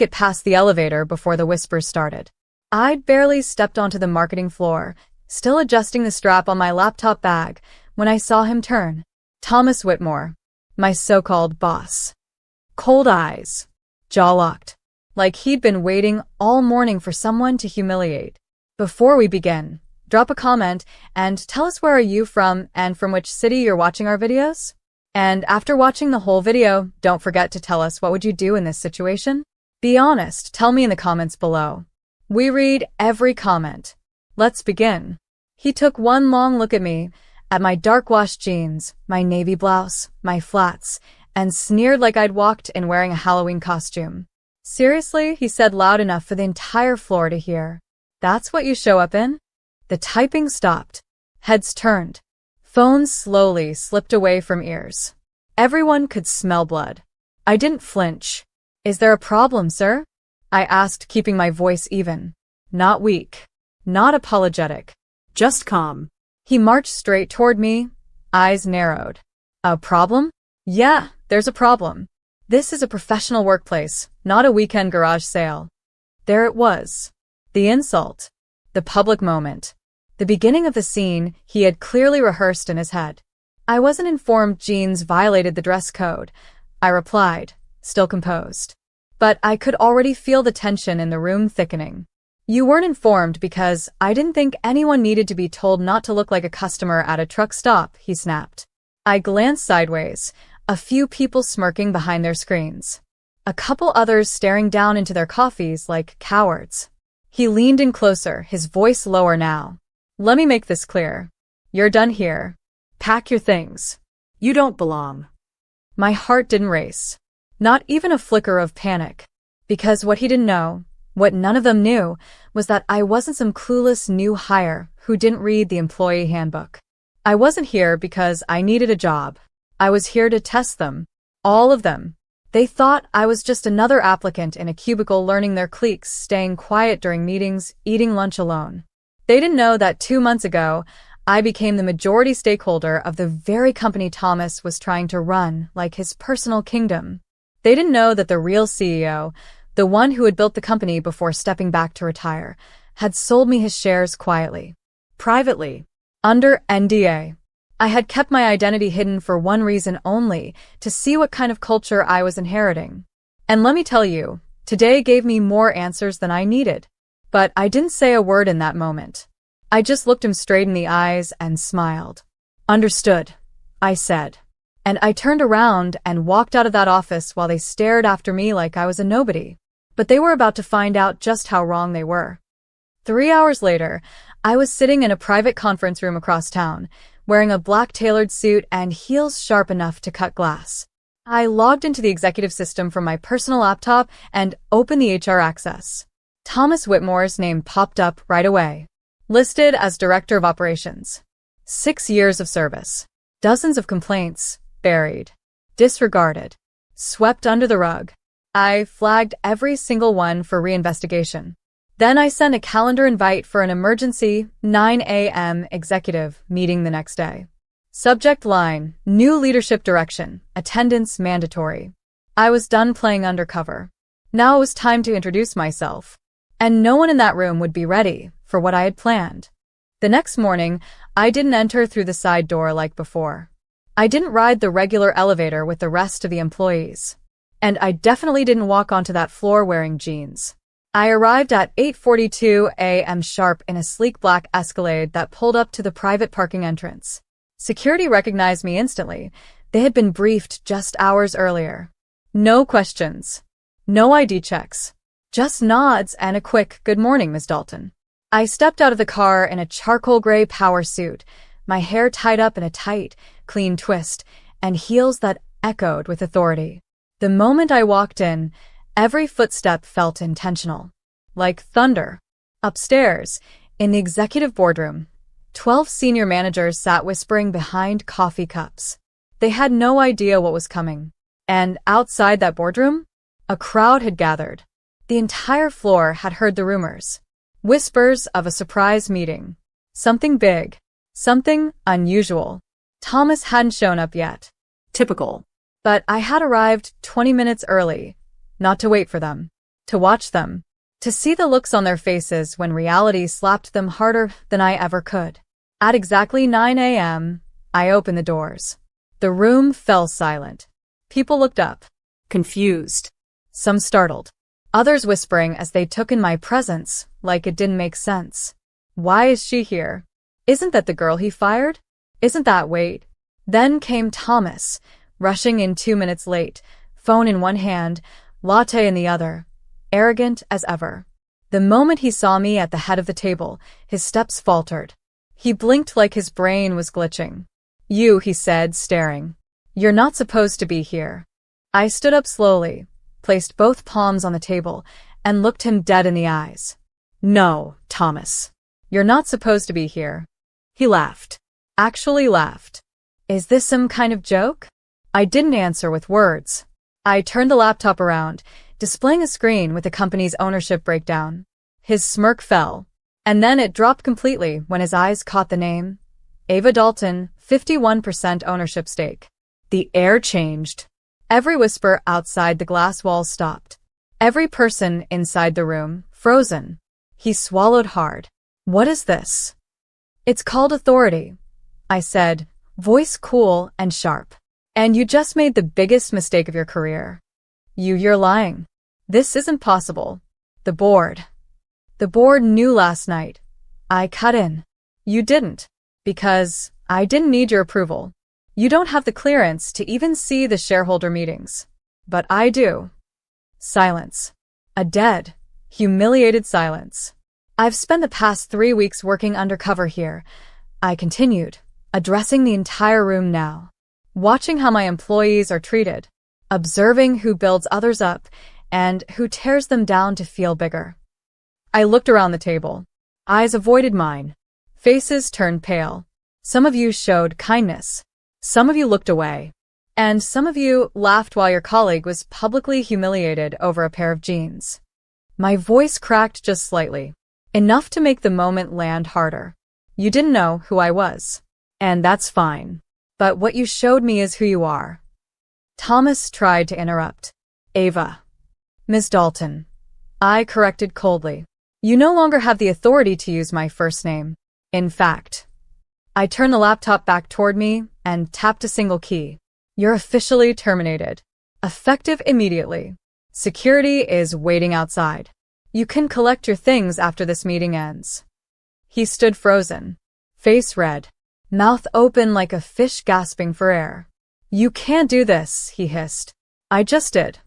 get past the elevator before the whispers started. I'd barely stepped onto the marketing floor, still adjusting the strap on my laptop bag, when I saw him turn. Thomas Whitmore, my so-called boss. Cold eyes, jaw locked, like he'd been waiting all morning for someone to humiliate. Before we begin, drop a comment and tell us where are you from and from which city you're watching our videos? And after watching the whole video, don't forget to tell us what would you do in this situation? Be honest, tell me in the comments below. We read every comment. Let's begin. He took one long look at me, at my dark-washed jeans, my navy blouse, my flats, and sneered like I'd walked in wearing a Halloween costume. Seriously, he said loud enough for the entire floor to hear. That's what you show up in? The typing stopped. Heads turned. Phones slowly slipped away from ears. Everyone could smell blood. I didn't flinch. Is there a problem, sir? I asked, keeping my voice even. Not weak. Not apologetic. Just calm. He marched straight toward me, eyes narrowed. A problem? Yeah, there's a problem. This is a professional workplace, not a weekend garage sale. There it was. The insult. The public moment. The beginning of the scene he had clearly rehearsed in his head. I wasn't informed jeans violated the dress code, I replied, still composed. But I could already feel the tension in the room thickening. You weren't informed because I didn't think anyone needed to be told not to look like a customer at a truck stop, he snapped. I glanced sideways, a few people smirking behind their screens. A couple others staring down into their coffees like cowards. He leaned in closer, his voice lower now. Let me make this clear. You're done here. Pack your things. You don't belong. My heart didn't race. Not even a flicker of panic. Because what he didn't know, what none of them knew, was that I wasn't some clueless new hire who didn't read the employee handbook. I wasn't here because I needed a job. I was here to test them. All of them. They thought I was just another applicant in a cubicle learning their cliques, staying quiet during meetings, eating lunch alone. They didn't know that 2 months ago, I became the majority stakeholder of the very company Thomas was trying to run like his personal kingdom. They didn't know that the real CEO, the one who had built the company before stepping back to retire, had sold me his shares quietly, privately, under NDA. I had kept my identity hidden for one reason only, to see what kind of culture I was inheriting. And let me tell you, today gave me more answers than I needed. But I didn't say a word in that moment. I just looked him straight in the eyes and smiled. Understood, I said. And I turned around and walked out of that office while they stared after me like I was a nobody. But they were about to find out just how wrong they were. 3 hours later, I was sitting in a private conference room across town, wearing a black tailored suit and heels sharp enough to cut glass. I logged into the executive system from my personal laptop and opened the HR access. Thomas Whitmore's name popped up right away. Listed as Director of Operations. 6 years of service. Dozens of complaints. Buried. Disregarded. Swept under the rug. I flagged every single one for reinvestigation. Then I sent a calendar invite for an emergency 9 a.m. executive meeting the next day. Subject line, new leadership direction, attendance mandatory. I was done playing undercover. Now it was time to introduce myself. And no one in that room would be ready for what I had planned. The next morning, I didn't enter through the side door like before. I didn't ride the regular elevator with the rest of the employees. And I definitely didn't walk onto that floor wearing jeans. I arrived at 8:42 a.m. sharp in a sleek black Escalade that pulled up to the private parking entrance. Security recognized me instantly. They had been briefed just hours earlier. No questions. No ID checks. Just nods and a quick, "Good morning, Ms. Dalton." I stepped out of the car in a charcoal gray power suit, my hair tied up in a tight, clean twist, and heels that echoed with authority. The moment I walked in, every footstep felt intentional. Like thunder. Upstairs, in the executive boardroom, 12 senior managers sat whispering behind coffee cups. They had no idea what was coming. And outside that boardroom, a crowd had gathered. The entire floor had heard the rumors. Whispers of a surprise meeting. Something big. Something unusual. Thomas hadn't shown up yet. Typical. But I had arrived 20 minutes early, not to wait for them. To watch them. To see the looks on their faces when reality slapped them harder than I ever could. At exactly 9 a.m., I opened the doors. The room fell silent. People looked up, confused, some startled, others whispering as they took in my presence like it didn't make sense. Why is she here? Isn't that the girl he fired? Isn't that Wade? Then came Thomas, rushing in 2 minutes late, phone in one hand, latte in the other, arrogant as ever. The moment he saw me at the head of the table, his steps faltered. He blinked like his brain was glitching. You, he said, staring. You're not supposed to be here. I stood up slowly, placed both palms on the table, and looked him dead in the eyes. No, Thomas. You're not supposed to be here. He laughed. Actually laughed. Is this some kind of joke? I didn't answer with words. I turned the laptop around, displaying a screen with the company's ownership breakdown. His smirk fell, and then it dropped completely when his eyes caught the name. Ava Dalton, 51% ownership stake. The air changed. Every whisper outside the glass walls stopped. Every person inside the room, frozen. He swallowed hard. What is this? It's called authority, I said, voice cool and sharp. And you just made the biggest mistake of your career. You're lying. This isn't possible. The board knew last night. I cut in. You didn't. Because I didn't need your approval. You don't have the clearance to even see the shareholder meetings. But I do. Silence. A dead, humiliated silence. I've spent the past 3 weeks working undercover here, I continued, addressing the entire room now. Watching how my employees are treated. Observing who builds others up and who tears them down to feel bigger. I looked around the table. Eyes avoided mine. Faces turned pale. Some of you showed kindness. Some of you looked away. And some of you laughed while your colleague was publicly humiliated over a pair of jeans. My voice cracked just slightly. Enough to make the moment land harder. You didn't know who I was. And that's fine. But what you showed me is who you are. Thomas tried to interrupt. Ava. Ms. Dalton. I corrected coldly. You no longer have the authority to use my first name. In fact. I turned the laptop back toward me and tapped a single key. You're officially terminated. Effective immediately. Security is waiting outside. You can collect your things after this meeting ends. He stood frozen, face red, mouth open like a fish gasping for air. You can't do this, he hissed. I just did.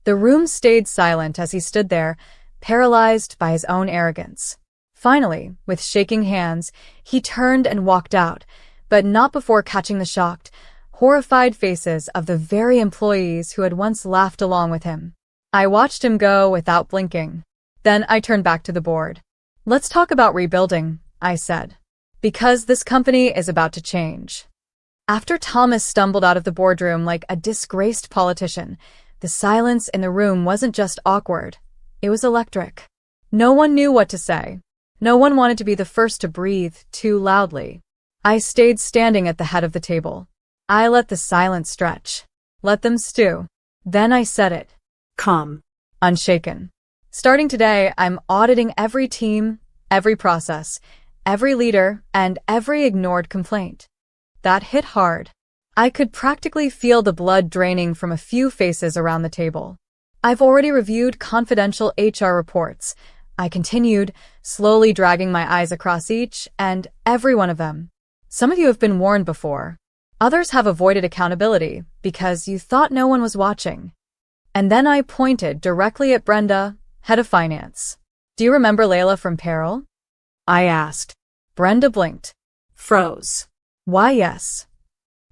The room stayed silent as he stood there, paralyzed by his own arrogance. Finally, with shaking hands, he turned and walked out, but not before catching the shocked, horrified faces of the very employees who had once laughed along with him. I watched him go without blinking. Then I turned back to the board. Let's talk about rebuilding, I said. Because this company is about to change. After Thomas stumbled out of the boardroom like a disgraced politician, the silence in the room wasn't just awkward. It was electric. No one knew what to say. No one wanted to be the first to breathe too loudly. I stayed standing at the head of the table. I let the silence stretch. Let them stew. Then I said it. Calm. Unshaken. Starting today, I'm auditing every team, every process, every leader, and every ignored complaint. That hit hard. I could practically feel the blood draining from a few faces around the table. I've already reviewed confidential HR reports. I continued, slowly dragging my eyes across each and every one of them. Some of you have been warned before. Others have avoided accountability because you thought no one was watching. And then I pointed directly at Brenda, head of finance. Do you remember Layla from Peril? I asked. Brenda blinked. Froze. Why, yes.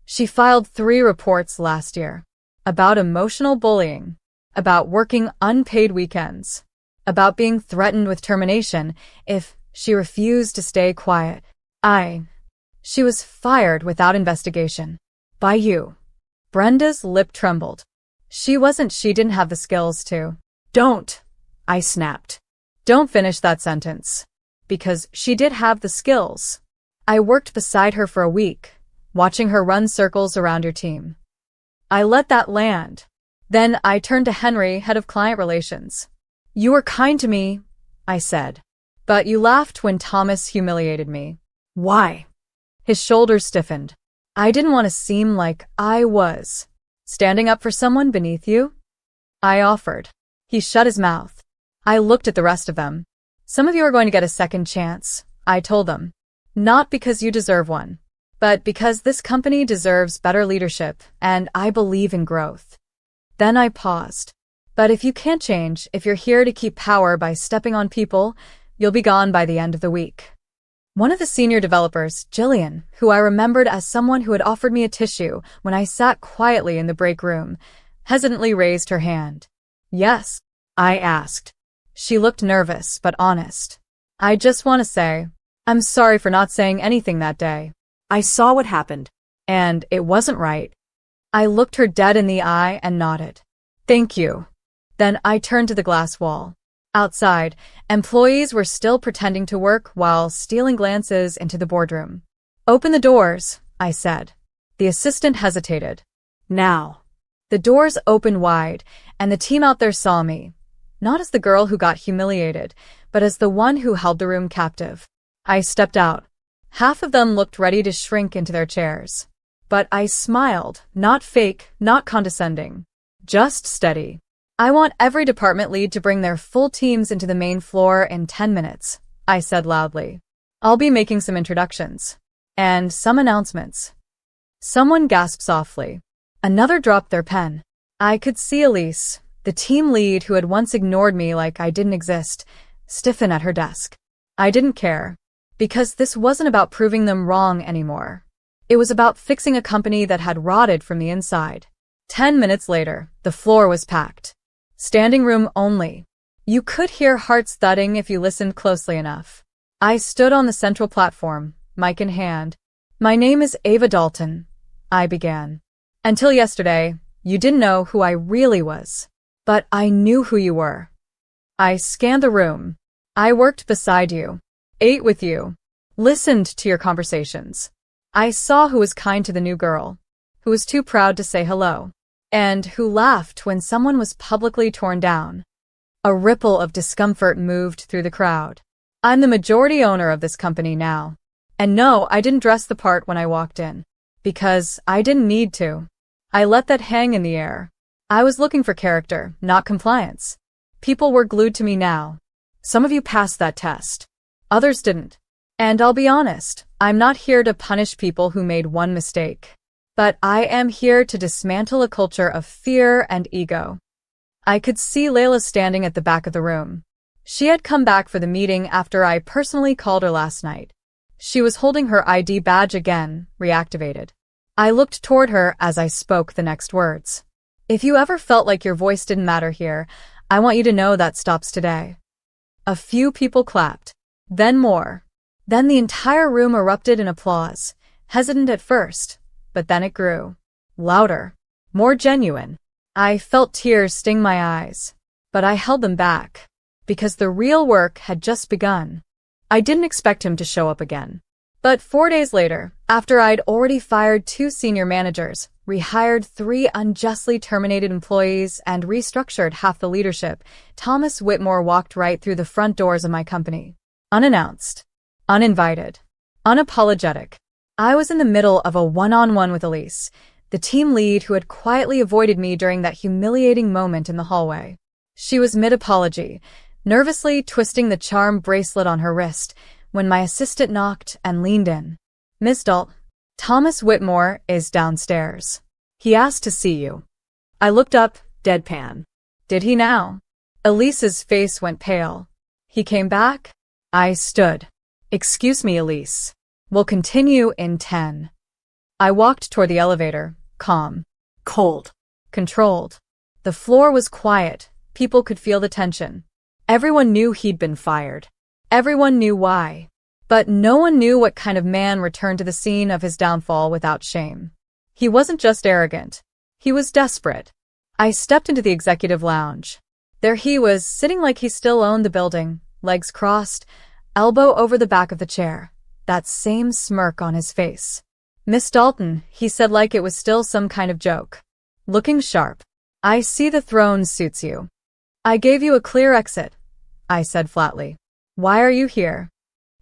She filed 3 reports last year. About emotional bullying. About working unpaid weekends. About being threatened with termination if she refused to stay quiet. She was fired without investigation. By you. Brenda's lip trembled. She didn't have the skills to. Don't. I snapped. Don't finish that sentence. Because she did have the skills. I worked beside her for a week, watching her run circles around your team. I let that land. Then I turned to Henry, head of client relations. You were kind to me, I said. But you laughed when Thomas humiliated me. Why? His shoulders stiffened. I didn't want to seem like I was standing up for someone beneath you. I offered. He shut his mouth. I looked at the rest of them. Some of you are going to get a second chance, I told them. Not because you deserve one, but because this company deserves better leadership, and I believe in growth. Then I paused. But if you can't change, if you're here to keep power by stepping on people, you'll be gone by the end of the week. One of the senior developers, Jillian, who I remembered as someone who had offered me a tissue when I sat quietly in the break room, hesitantly raised her hand. Yes, I asked. She looked nervous but honest. I just want to say, I'm sorry for not saying anything that day. I saw what happened, and it wasn't right. I looked her dead in the eye and nodded. Thank you. Then I turned to the glass wall. Outside, employees were still pretending to work while stealing glances into the boardroom. Open the doors, I said. The assistant hesitated. Now. The doors opened wide, and the team out there saw me, not as the girl who got humiliated, but as the one who held the room captive. I stepped out. Half of them looked ready to shrink into their chairs. But I smiled, not fake, not condescending. Just steady. I want every department lead to bring their full teams into the main floor in 10 minutes, I said loudly. I'll be making some introductions. And some announcements. Someone gasped softly. Another dropped their pen. I could see Elise, the team lead who had once ignored me like I didn't exist, stiffen at her desk. I didn't care, because this wasn't about proving them wrong anymore. It was about fixing a company that had rotted from the inside. 10 minutes later, the floor was packed. Standing room only. You could hear hearts thudding if you listened closely enough. I stood on the central platform, mic in hand. My name is Ava Dalton, I began. Until yesterday, you didn't know who I really was. But I knew who you were. I scanned the room. I worked beside you, ate with you, listened to your conversations. I saw who was kind to the new girl, who was too proud to say hello, and who laughed when someone was publicly torn down. A ripple of discomfort moved through the crowd. I'm the majority owner of this company now. And no, I didn't dress the part when I walked in. Because I didn't need to. I let that hang in the air. I was looking for character, not compliance. People were glued to me now. Some of you passed that test. Others didn't. And I'll be honest, I'm not here to punish people who made one mistake. But I am here to dismantle a culture of fear and ego. I could see Layla standing at the back of the room. She had come back for the meeting after I personally called her last night. She was holding her ID badge again, reactivated. I looked toward her as I spoke the next words. If you ever felt like your voice didn't matter here, I want you to know that stops today. A few people clapped. Then more. Then the entire room erupted in applause, hesitant at first, but then it grew. Louder. More genuine. I felt tears sting my eyes, but I held them back, because the real work had just begun. I didn't expect him to show up again. But 4 days later, after I'd already fired 2 senior managers, rehired 3 unjustly terminated employees, and restructured half the leadership, Thomas Whitmore walked right through the front doors of my company. Unannounced. Uninvited. Unapologetic. I was in the middle of a one-on-one with Elise, the team lead who had quietly avoided me during that humiliating moment in the hallway. She was mid-apology, nervously twisting the charm bracelet on her wrist, when my assistant knocked and leaned in. Miss Dalton, Thomas Whitmore is downstairs. He asked to see you. I looked up, deadpan. Did he now? Elise's face went pale. He came back? I stood. Excuse me, Elise. We'll continue in 10. I walked toward the elevator, calm. Cold. Controlled. The floor was quiet. People could feel the tension. Everyone knew he'd been fired. Everyone knew why. But no one knew what kind of man returned to the scene of his downfall without shame. He wasn't just arrogant. He was desperate. I stepped into the executive lounge. There he was, sitting like he still owned the building, legs crossed, elbow over the back of the chair, that same smirk on his face. Miss Dalton, he said like it was still some kind of joke. Looking sharp. I see the throne suits you. I gave you a clear exit, I said flatly. Why are you here?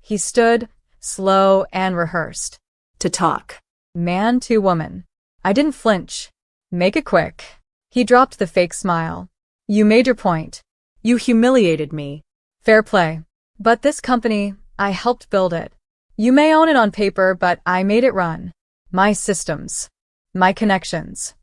He stood, slow and rehearsed. To talk. Man to woman. I didn't flinch. Make it quick. He dropped the fake smile. You made your point. You humiliated me. Fair play. But this company, I helped build it. You may own it on paper, but I made it run. My systems. My connections.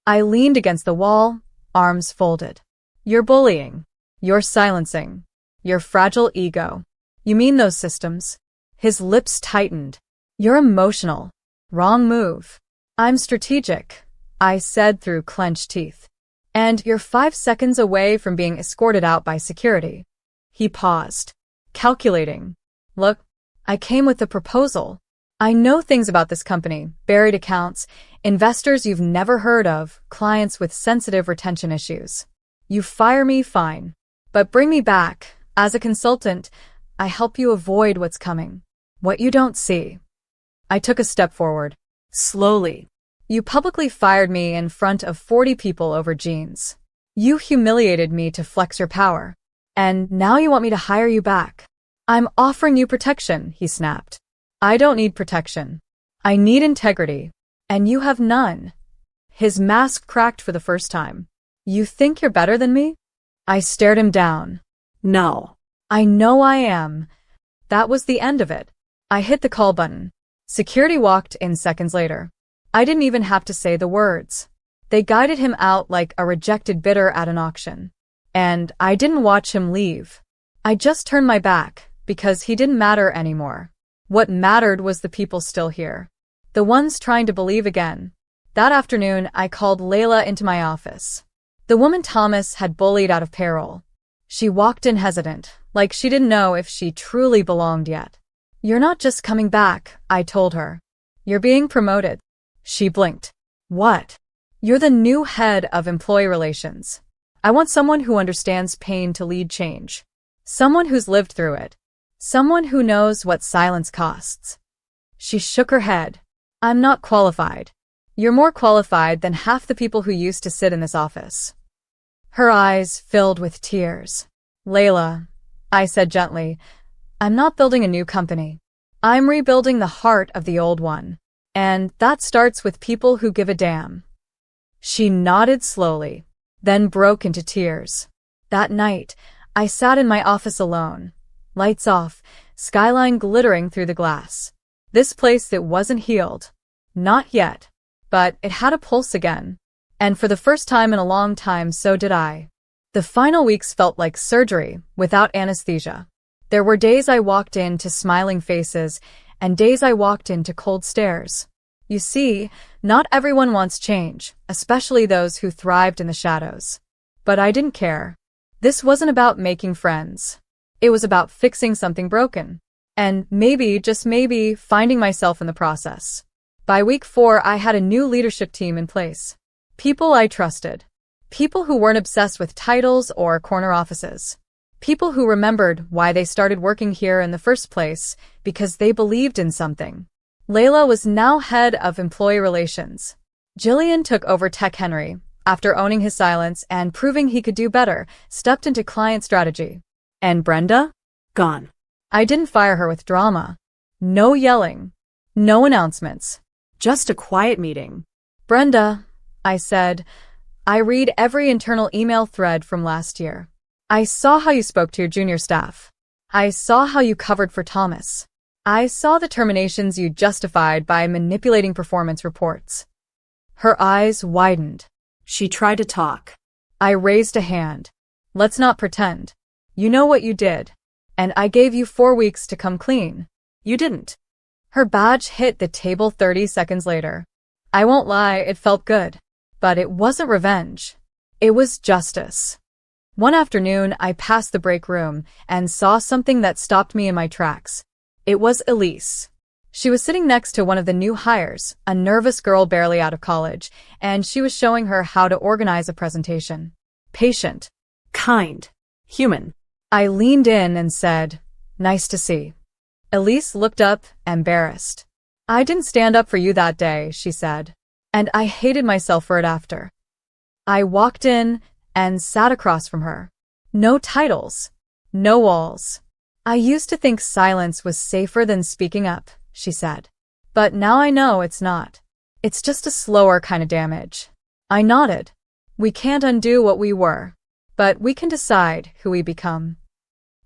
I leaned against the wall, arms folded. You're bullying. You're silencing. Your fragile ego. You mean those systems? His lips tightened. You're emotional. Wrong move. I'm strategic, I said through clenched teeth. And you're 5 seconds away from being escorted out by security. He paused, calculating. Look, I came with a proposal. I know things about this company, buried accounts, investors you've never heard of, clients with sensitive retention issues. You fire me, fine. But bring me back. As a consultant, I help you avoid what's coming. What you don't see. I took a step forward. Slowly. You publicly fired me in front of 40 people over jeans. You humiliated me to flex your power. And now you want me to hire you back. I'm offering you protection, he snapped. I don't need protection. I need integrity. And you have none. His mask cracked for the first time. You think you're better than me? I stared him down. No. I know I am. That was the end of it. I hit the call button. Security walked in seconds later. I didn't even have to say the words. They guided him out like a rejected bidder at an auction. And I didn't watch him leave. I just turned my back, because he didn't matter anymore. What mattered was the people still here. The ones trying to believe again. That afternoon, I called Layla into my office. The woman Thomas had bullied out of payroll. She walked in hesitant, like she didn't know if she truly belonged yet. You're not just coming back, I told her. You're being promoted. She blinked. What? You're the new head of employee relations. I want someone who understands pain to lead change. Someone who's lived through it. Someone who knows what silence costs. She shook her head. I'm not qualified. You're more qualified than half the people who used to sit in this office. Her eyes filled with tears. Layla, I said gently, I'm not building a new company. I'm rebuilding the heart of the old one. And that starts with people who give a damn. She nodded slowly, then broke into tears. That night, I sat in my office alone. Lights off, skyline glittering through the glass. This place that wasn't healed. Not yet. But it had a pulse again. And for the first time in a long time, so did I. The final weeks felt like surgery, without anesthesia. There were days I walked into smiling faces, and days I walked into cold stares. You see, not everyone wants change, especially those who thrived in the shadows. But I didn't care. This wasn't about making friends. It was about fixing something broken. And maybe, just maybe, finding myself in the process. By week 4, I had a new leadership team in place. People I trusted. People who weren't obsessed with titles or corner offices. People who remembered why they started working here in the first place, because they believed in something. Layla was now head of employee relations. Jillian took over Tech Henry, after owning his silence and proving he could do better, stepped into client strategy. And Brenda? Gone. I didn't fire her with drama. No yelling. No announcements. Just a quiet meeting. Brenda, I said, I read every internal email thread from last year. I saw how you spoke to your junior staff. I saw how you covered for Thomas. I saw the terminations you justified by manipulating performance reports. Her eyes widened. She tried to talk. I raised a hand. Let's not pretend. You know what you did. And I gave you 4 weeks to come clean. You didn't. Her badge hit the table 30 seconds later. I won't lie, it felt good. But it wasn't revenge. It was justice. One afternoon, I passed the break room and saw something that stopped me in my tracks. It was Elise. She was sitting next to one of the new hires, a nervous girl barely out of college, and she was showing her how to organize a presentation. Patient. Kind. Human. I leaned in and said, nice to see. Elise looked up, embarrassed. I didn't stand up for you that day, she said. And I hated myself for it after. I walked in and sat across from her. No titles. No walls. I used to think silence was safer than speaking up, she said. But now I know it's not. It's just a slower kind of damage. I nodded. We can't undo what we were, but we can decide who we become.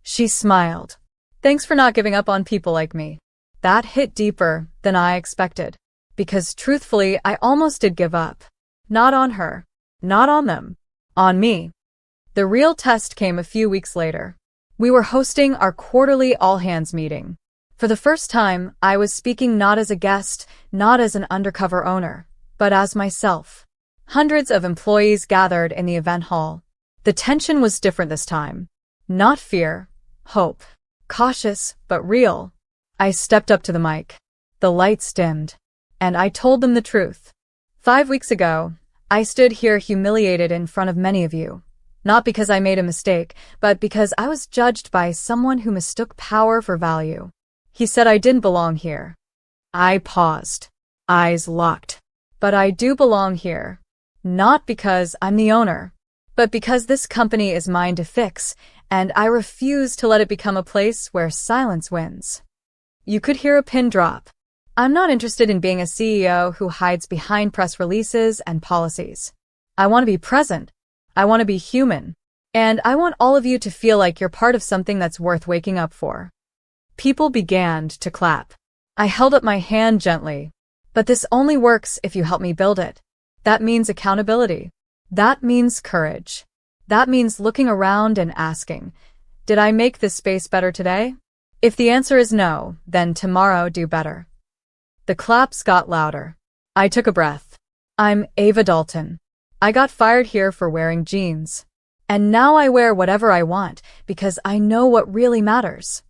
She smiled. Thanks for not giving up on people like me. That hit deeper than I expected, because truthfully, I almost did give up. Not on her. Not on them. On me. The real test came a few weeks later. We were hosting our quarterly all-hands meeting. For the first time, I was speaking not as a guest, not as an undercover owner, but as myself. Hundreds of employees gathered in the event hall. The tension was different this time. Not fear, hope. Cautious, but real. I stepped up to the mic. The lights dimmed, and I told them the truth. 5 weeks ago, I stood here humiliated in front of many of you. Not because I made a mistake, but because I was judged by someone who mistook power for value. He said I didn't belong here. I paused, eyes locked. But I do belong here. Not because I'm the owner, but because this company is mine to fix, and I refuse to let it become a place where silence wins. You could hear a pin drop. I'm not interested in being a CEO who hides behind press releases and policies. I want to be present. I want to be human. And I want all of you to feel like you're part of something that's worth waking up for. People began to clap. I held up my hand gently. But this only works if you help me build it. That means accountability. That means courage. That means looking around and asking, did I make this space better today? If the answer is no, then tomorrow do better. The claps got louder. I took a breath. I'm Ava Dalton. I got fired here for wearing jeans. And now I wear whatever I want because I know what really matters.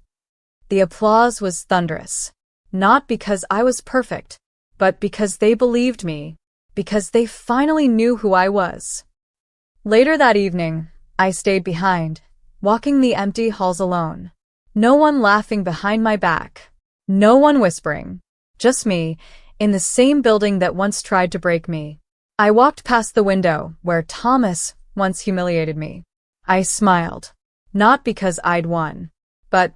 The applause was thunderous. Not because I was perfect, but because they believed me, because they finally knew who I was. Later that evening, I stayed behind, walking the empty halls alone. No one laughing behind my back. No one whispering. Just me, in the same building that once tried to break me. I walked past the window where Thomas once humiliated me. I smiled. Not because I'd won, but